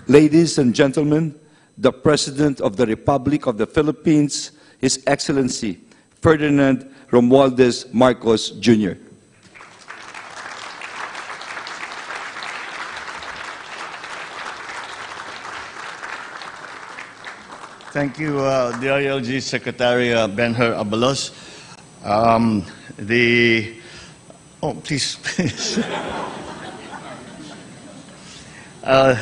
Ladies and gentlemen, the President of the Republic of the Philippines, His Excellency Ferdinand Romualdez Marcos, Jr. Thank you, the ILG Secretary Benher Abalos. Oh, please. I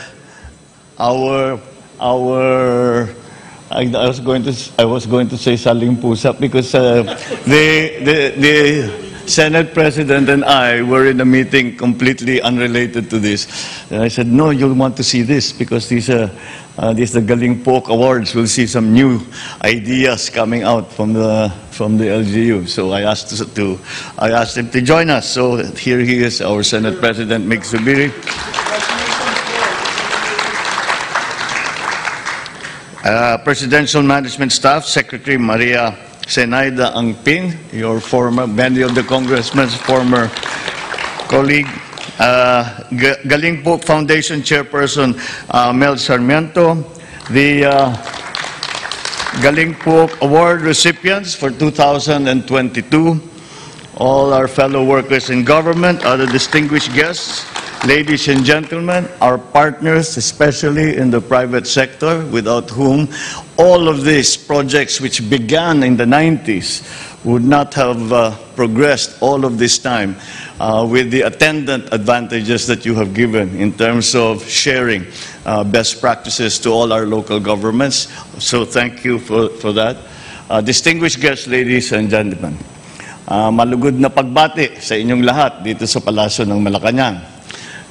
was going to say saling pusa because the Senate President and I were in a meeting completely unrelated to this. And I said, no, you'll want to see this because these the Galing Pook Awards. We'll see some new ideas coming out from the LGU. So I asked him to join us. So here he is, our Senate President, Mig Zubiri. Presidential Management Staff, Secretary Maria Zenaida Angpin, many of the congressmen's former colleague. Galing Pook Foundation Chairperson Mel Sarmiento, the Galing Pook Award recipients for 2022, all our fellow workers in government, other distinguished guests, ladies and gentlemen, our partners, especially in the private sector, without whom all of these projects which began in the 90s would not have progressed all of this time with the attendant advantages that you have given in terms of sharing best practices to all our local governments. So thank you for that. Distinguished guests, ladies and gentlemen, malugod na pagbati sa inyong lahat dito sa Palasyo ng Malacanang.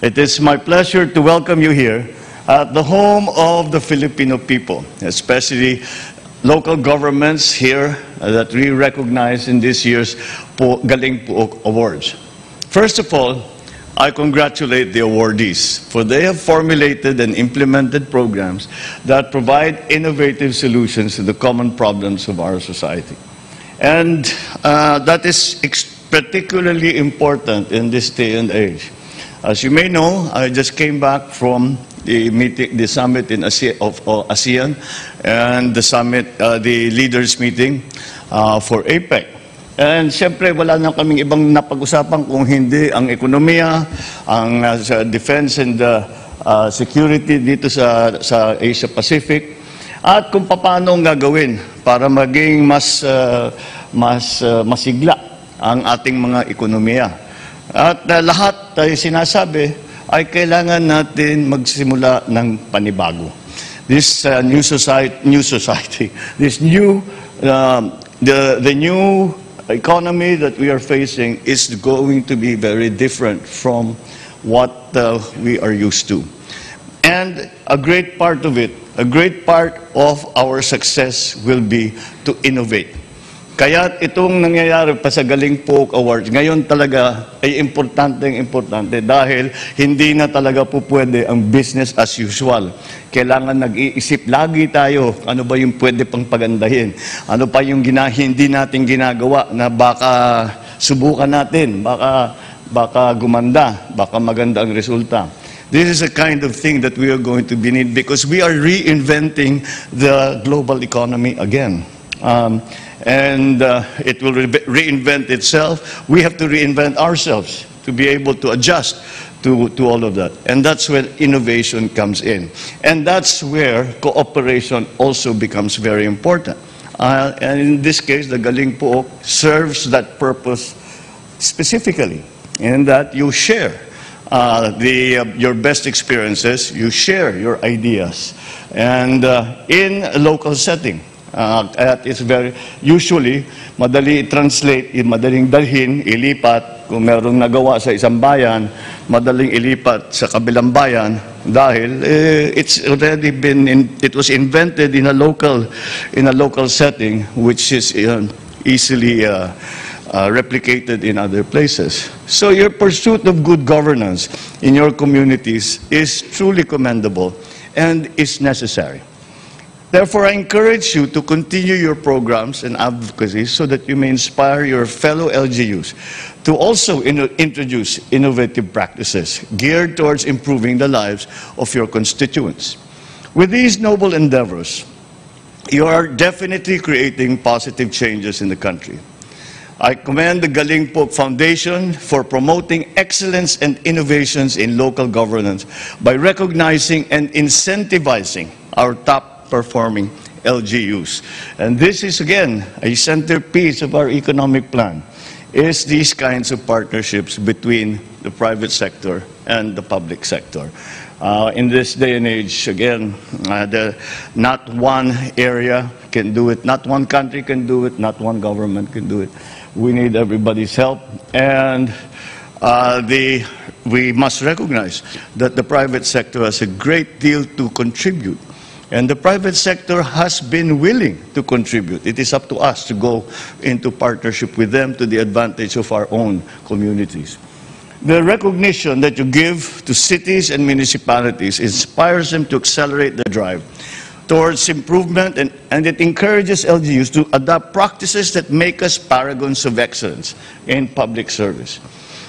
It is my pleasure to welcome you here at the home of the Filipino people, especially local governments here that we recognize in this year's Galing Pook Awards. First of all, I congratulate the awardees, for they have formulated and implemented programs that provide innovative solutions to the common problems of our society. And that is particularly important in this day and age. As you may know, I just came back from the summit in ASEAN and the summit, the leaders meeting for APEC. And siyempre, wala na kaming ibang napag-usapan kung hindi ang ekonomiya, ang defense and security dito sa Asia Pacific, at kung paano gagawin para maging mas masigla ang ating mga ekonomiya. At lahat tayo sinasabi ay kailangan natin magsimula ng panibago. This new society, this new, the new economy that we are facing is going to be very different from what we are used to. And a great part of it, a great part of our success will be to innovate. Kaya itong nangyayari pa sa Galing Pook Awards, ngayon talaga ay importante dahil hindi na talaga po pwede ang business as usual. Kailangan nag-iisip lagi tayo, ano ba yung pwede pang pagandahin? Ano pa yung hindi natin ginagawa na baka subukan natin, baka gumanda, baka maganda ang resulta. This is a kind of thing that we are going to be need because we are reinventing the global economy again. And it will reinvent itself. We have to reinvent ourselves to be able to adjust to all of that. And that's where innovation comes in. And that's where cooperation also becomes very important. And in this case, the Galing Pook serves that purpose specifically, in that you share your best experiences, you share your ideas, and in a local setting. At it's very, usually, madali i-translate, madaling dalhin, ilipat, kung merong nagawa sa isang bayan, madaling ilipat sa kabilang bayan, dahil it's already it was invented in a local setting, which is easily replicated in other places. So your pursuit of good governance in your communities is truly commendable and is necessary. Therefore, I encourage you to continue your programs and advocacy so that you may inspire your fellow LGUs to also introduce innovative practices geared towards improving the lives of your constituents. With these noble endeavors, you are definitely creating positive changes in the country. I commend the Galing Pook Foundation for promoting excellence and innovations in local governance by recognizing and incentivizing our top-performing LGUs. And this is, again, a centerpiece of our economic plan, is these kinds of partnerships between the private sector and the public sector. In this day and age, again, not one area can do it, not one country can do it, not one government can do it. We need everybody's help, and we must recognize that the private sector has a great deal to contribute, and the private sector has been willing to contribute. It is up to us to go into partnership with them to the advantage of our own communities. The recognition that you give to cities and municipalities inspires them to accelerate the drive towards improvement, and it encourages LGUs to adopt practices that make us paragons of excellence in public service.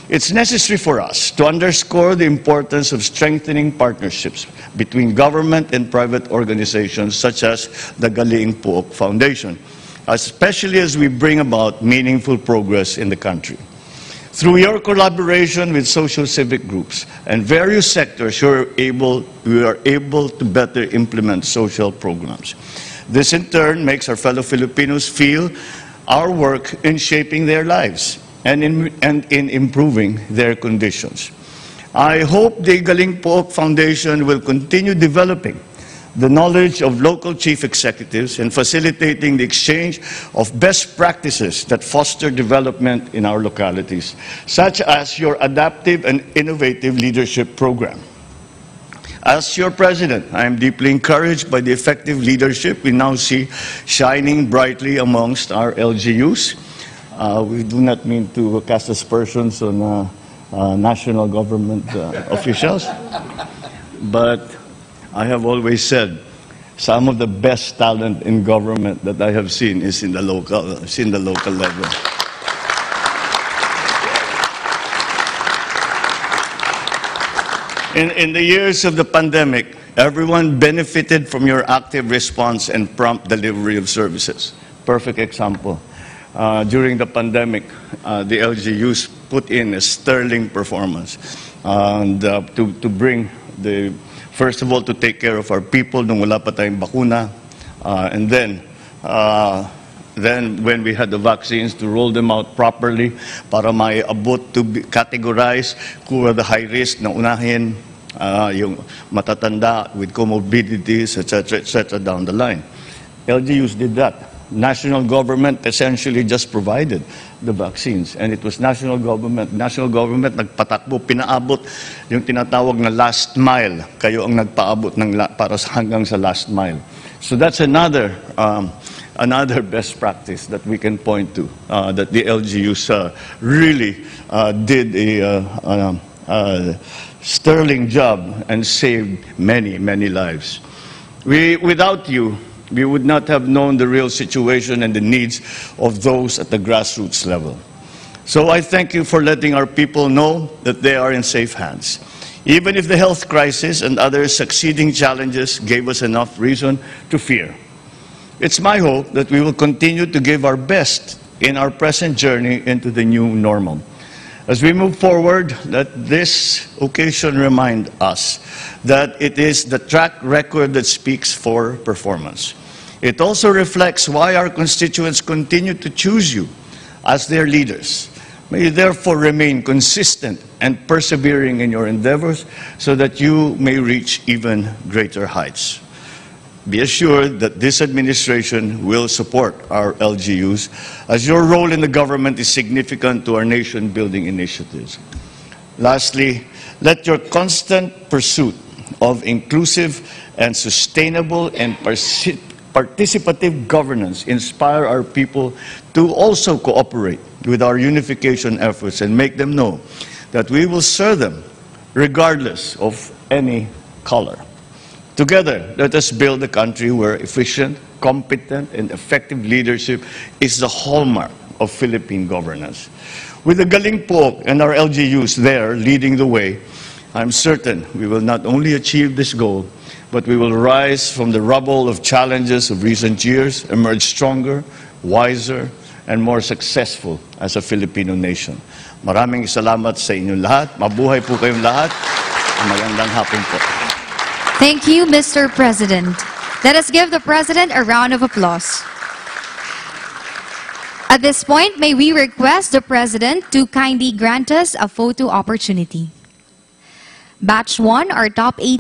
It's necessary for us to underscore the importance of strengthening partnerships between government and private organizations such as the Galing Pook Foundation, especially as we bring about meaningful progress in the country. Through your collaboration with social civic groups and various sectors, we are able to better implement social programs. This in turn makes our fellow Filipinos feel our work in shaping their lives and in improving their conditions. I hope the Galing Pook Foundation will continue developing the knowledge of local chief executives and facilitating the exchange of best practices that foster development in our localities, such as your adaptive and innovative leadership program. As your president, I am deeply encouraged by the effective leadership we now see shining brightly amongst our LGUs. We do not mean to cast aspersions on national government officials, but I have always said some of the best talent in government that I have seen is in the local level. In the years of the pandemic, everyone benefited from your active response and prompt delivery of services. Perfect example. During the pandemic, the LGUs put in a sterling performance and to bring the first of all, to take care of our people nung wala pa tayong bakuna, and then when we had the vaccines, to roll them out properly para maiabot to categorize who are the high risk na unahin, yung matatanda with comorbidities, etc., down the line. LGUs did that. National government essentially just provided the vaccines, and it was national government nagpatakbo, pinaabot yung tinatawag na last mile. Kayo ang nagpaabot para hanggang sa last mile. So that's another best practice that we can point to, that the LGUs really did a sterling job and saved many, many lives. Without you, we would not have known the real situation and the needs of those at the grassroots level. So I thank you for letting our people know that they are in safe hands. Even if the health crisis and other succeeding challenges gave us enough reason to fear, it's my hope that we will continue to give our best in our present journey into the new normal. As we move forward, let this occasion remind us that it is the track record that speaks for performance. It also reflects why our constituents continue to choose you as their leaders. May you therefore remain consistent and persevering in your endeavors so that you may reach even greater heights. Be assured that this administration will support our LGUs as your role in the government is significant to our nation-building initiatives. Lastly, let your constant pursuit of inclusive and sustainable and participative governance inspire our people to also cooperate with our unification efforts and make them know that we will serve them regardless of any color. Together, let us build a country where efficient, competent, and effective leadership is the hallmark of Philippine governance. With the Galing Pook and our LGU'S there leading the way, I'm certain we will not only achieve this goal, but we will rise from the rubble of challenges of recent years, emerge stronger, wiser, and more successful as a Filipino nation. Maraming salamat sa inyong lahat. Mabuhay po kayong lahat. Magandang hapon po. Thank you, Mr. President. Let us give the President a round of applause. At this point, may we request the President to kindly grant us a photo opportunity. Batch 1, our top 8